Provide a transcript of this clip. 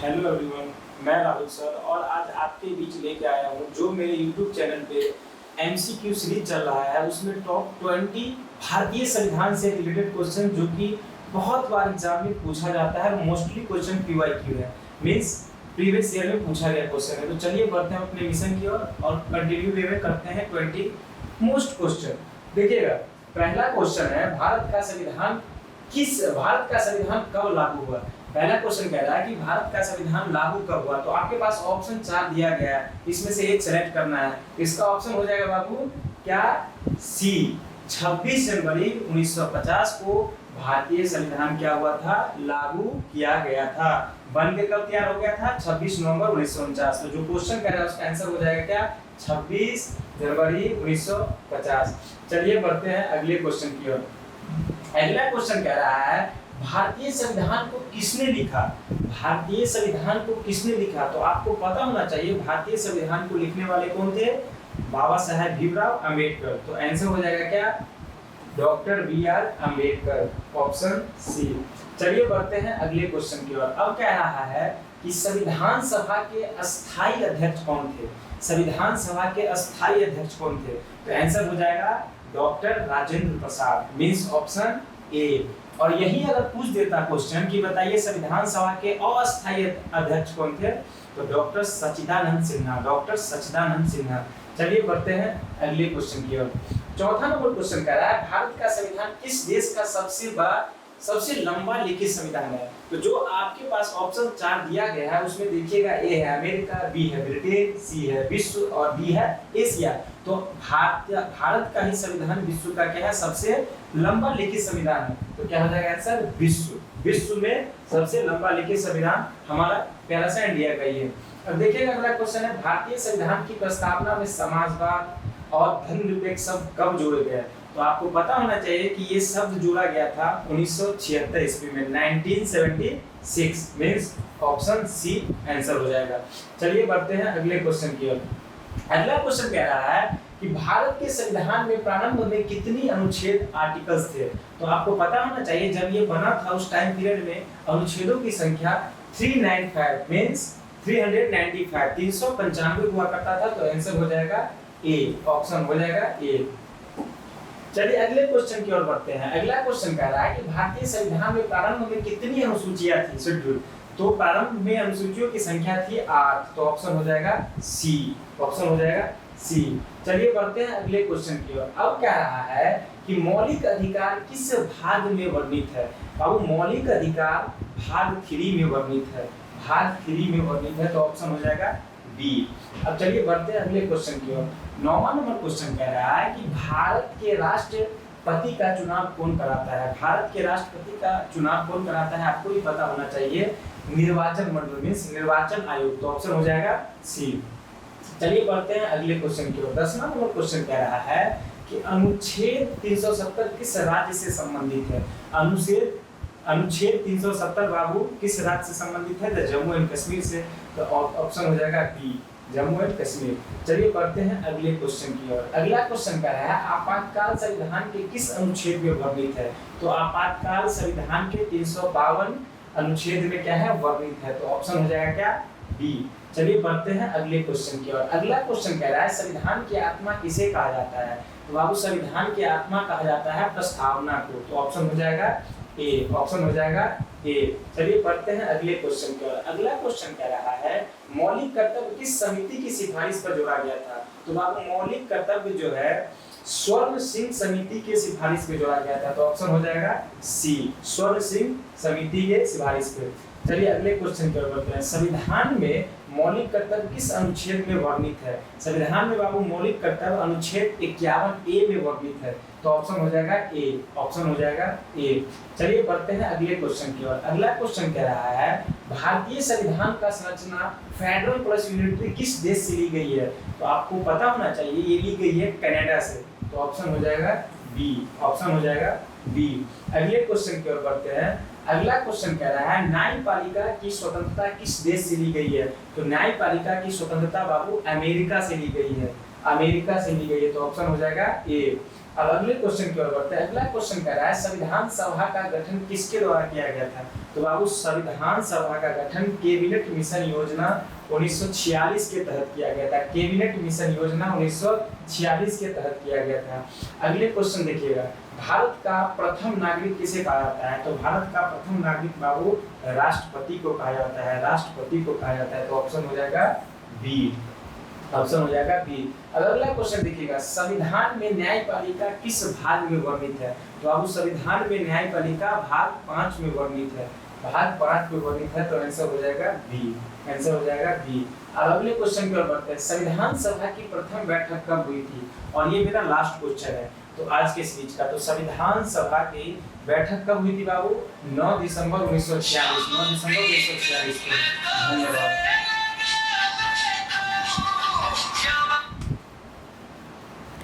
Hello everyone, मैं Rahul sir और आज आपके बीच लेके आया हूँ जो मेरे यूट्यूब चैनल पे एमसीक्यू सीरीज चल रहा है। उसमें टॉप 20 भारतीय संविधान से रिलेटेड क्वेश्चन जो कि बहुत बार एग्जाम में पूछा जाता है। मोस्टली क्वेश्चन पीवाईक्यू है, मीन्स प्रीवियस ईयर में पूछा गया क्वेश्चन है। तो चलिए बढ़ते हैं अपने मिशन की ओर और कंटिन्यू वे में करते हैं 20 मोस्ट क्वेश्चन। देखिएगा, पहला क्वेश्चन है भारत का संविधान कब लागू हुआ। पहला क्वेश्चन कह रहा है कि भारत का संविधान लागू कब हुआ। तो आपके पास ऑप्शन 4 दिया गया है, इसमें से एक सेलेक्ट करना है। इसका ऑप्शन हो जाएगा बाबू क्या, सी 26 जनवरी 1950 को भारतीय संविधान क्या हुआ था, लागू किया गया था। बन के कब तैयार हो गया था, 26 नवंबर 1949। तो जो क्वेश्चन कह रहा है उसका आंसर हो जाएगा क्या, 26 जनवरी 1950। चलिए बढ़ते हैं अगले क्वेश्चन की ओर। अगला क्वेश्चन कह रहा है भारतीय संविधान को किसने लिखा। भारतीय संविधान को किसने लिखा, तो आपको पता होना चाहिए भारतीय संविधान को लिखने वाले कौन थे, बाबा साहेब भीमराव अंबेडकर। तो आंसर हो जाएगा क्या, doctor B R. Ambedkar, option C. चलिए बढ़ते हैं अगले क्वेश्चन की ओर। अब कह रहा है कि संविधान सभा के अस्थायी अध्यक्ष कौन थे। संविधान सभा के अस्थायी अध्यक्ष कौन थे, तो आंसर हो जाएगा doctor Rajendra Prasad, means option A. और यही अगर पूछ देता क्वेश्चन कि बताइए संविधान सभा के अस्थायी अध्यक्ष कौन थे, तो डॉक्टर सच्चिदानंद सिन्हा, डॉक्टर सच्चिदानंद सिन्हा। चलिए बढ़ते हैं अगले क्वेश्चन की ओर। चौथा नंबर क्वेश्चन कह रहा है भारत का संविधान किस देश का सबसे लंबा लिखित संविधान है। तो जो आपके पास ऑप्शन 4 दिया गया है उसमें देखिएगा, ए है अमेरिका, बी है ब्रिटेन, सी है विश्व और डी है एशिया। तो भारत का ही संविधान विश्व का क्या है, सबसे लंबा लिखित संविधान है। तो क्या हो जाएगा आंसर, विश्व में सबसे लंबा लिखित संविधान हमारा प्यारा सा इंडिया का ही है। अब देखिएगा अगला क्वेश्चन है भारतीय संविधान की प्रस्तावना में समाजवाद और धर्मनिरपेक्ष शब्द कब जोड़े गए। तो आपको पता होना चाहिए कि ये शब्द जोड़ा गया था 1976 ईस्वी में, 1976, मींस ऑप्शन सी आंसर हो जाएगा। चलिए बढ़ते हैं अगले क्वेश्चन की ओर। अगला क्वेश्चन कह रहा है कि भारत के संविधान में प्रारंभ में कितनी अनुच्छेद आर्टिकल्स थे। तो आपको पता होना चाहिए जब ये बना था उस टाइम पीरियड में अनुच्छेदों की संख्या 395 मींस 395 हुआ करता था। तो आंसर हो जाएगा ए, ऑप्शन हो जाएगा ए। चलिए अगले क्वेश्चन की ओर बढ़ते हैं। अगला क्वेश्चन कह रहा है कि भारतीय संविधान में प्रारंभ में कितनी अनुसूचियां थी, शेड्यूल। तो प्रारंभ में अनुसूचियों की संख्या थी 8। तो ऑप्शन हो जाएगा सी, ऑप्शन हो जाएगा सी। चलिए बढ़ते हैं अगले क्वेश्चन की ओर। अब कह रहा है कि मौलिक अधिकार किस भाग में वर्णित है। बाबू मौलिक अधिकार भाग 3 में वर्णित है, भाग 3 में वर्णित है। तो ऑप्शन हो जाएगा बी। अब चलिए बढ़ते हैं अगले क्वेश्चन की ओर। 9वां नंबर क्वेश्चन कह रहा है कि भारत के राष्ट्रपति का चुनाव कौन कराता है। भारत के राष्ट्रपति का चुनाव कौन कराता है, आपको भी पता होना चाहिए, निर्वाचन मंडल मींस निर्वाचन आयोग। तो ऑप्शन हो जाएगा सी। चलिए बढ़ते हैं अगले क्वेश्चन की ओर। 10वां नंबर क्वेश्चन कह रहा है कि अनुच्छेद 370 किस राज्य से संबंधित है। अनुच्छेद 370 बाबू किस राज्य से संबंधित है, तो जम्मू एंड कश्मीर से। तो ऑप्शन हो जाएगा बी, जम्मू एंड कश्मीर। चलिए बढ़ते हैं अगले क्वेश्चन की ओर। अगला क्वेश्चन कह रहा है आपातकाल संविधान के किस अनुच्छेद में वर्णित है। तो आपातकाल संविधान के 352 अनुच्छेद में क्या है, वर्णित है। तो ऑप्शन हो जाएगा क्या, बी। चलिए बढ़ते हैं अगले क्वेश्चन की ओर। अगला क्वेश्चन कह रहा है संविधान की आत्मा किसे कहा जाता है। तो बाबू संविधान की आत्मा कहा जाता है प्रस्तावना को। तो ऑप्शन हो जाएगा ए, ऑप्शन हो जाएगा ए। चलिए बढ़ते हैं अगले क्वेश्चन की ओर। अगला क्वेश्चन कह रहा है मौलिक कर्तव्य किस समिति की सिफारिश पर जोड़ा गया था। तो बाबू मौलिक कर्तव्य जो है स्वर्ण सिंह समिति के सिफारिश पे जोड़ा गया था। तो ऑप्शन हो जाएगा सी, स्वर्ण सिंह समिति के सिफारिश पे। चलिए अगले क्वेश्चन की ओर बढ़ते हैं। संविधान में मौलिक कर्तव्य किस अनुच्छेद में वर्णित है। संविधान में बाबू मौलिक कर्तव्य अनुच्छेद 51 ए में वर्णित है। तो ऑप्शन हो जाएगा ए, ऑप्शन हो जाएगा ए। चलिए बढ़ते हैं अगले क्वेश्चन की ओर। अगला क्वेश्चन कह रहा है भारतीय संविधान का संरचना फेडरल प्लस यूनिटरी किस देश से ली गई है। तो आपको पता होना चाहिए ये ली गई है कनाडा से। तो ऑप्शन हो जाएगा बी, ऑप्शन हो जाएगा बी। अगले क्वेश्चन की ओर बढ़ते हैं। अगला क्वेश्चन कह रहा है न्यायपालिका की स्वतंत्रता किस देश से ली गई है। तो न्यायपालिका की स्वतंत्रता बाबू अमेरिका से ली गई है, अमेरिका से ली गई है। तो ऑप्शन हो जाएगा ए। अब अगले क्वेश्चन की ओर बढ़ते हैं। अगला क्वेश्चन कह रहा है संविधान सभा का गठन किसके द्वारा किया गया था? तो बाबू संविधान सभा का गठन कैबिनेट मिशन योजना 1946 के तहत किया गया था। कैबिनेट मिशन योजना 1946 के तहत किया गया था। अगले क्वेश्चन देखिएगा, भारत का प्रथम नागरिक किसे कहा जाता है? तो भारत का प्रथम नागरिक बाबू राष्ट्रपति को कहा जाता है, राष्ट्रपति को कहा जाता है। तो ऑप्शन हो जाएगा बी, ऑप्शन हो जाएगा बी। अब अगला क्वेश्चन देखिएगा, संविधान में न्यायपालिका किस भाग में वर्णित है? तो बाबू संविधान में न्यायपालिका भाग 5 में वर्णित है, भाग 5 में वर्णित है। तो आंसर हो जाएगा बी, आंसर हो जाएगा बी। अब अगले क्वेश्चन की ओर बढ़ते हैं। संविधान सभा की प्रथम बैठक कब हुई थी? और ये मेरा लास्ट क्वेश्चन है तो आज के सीरीज का। तो संविधान सभा की बैठक कब हुई थी बाबू? 9 दिसंबर 1946, 9 दिसंबर 1946 को। धन्यवाद।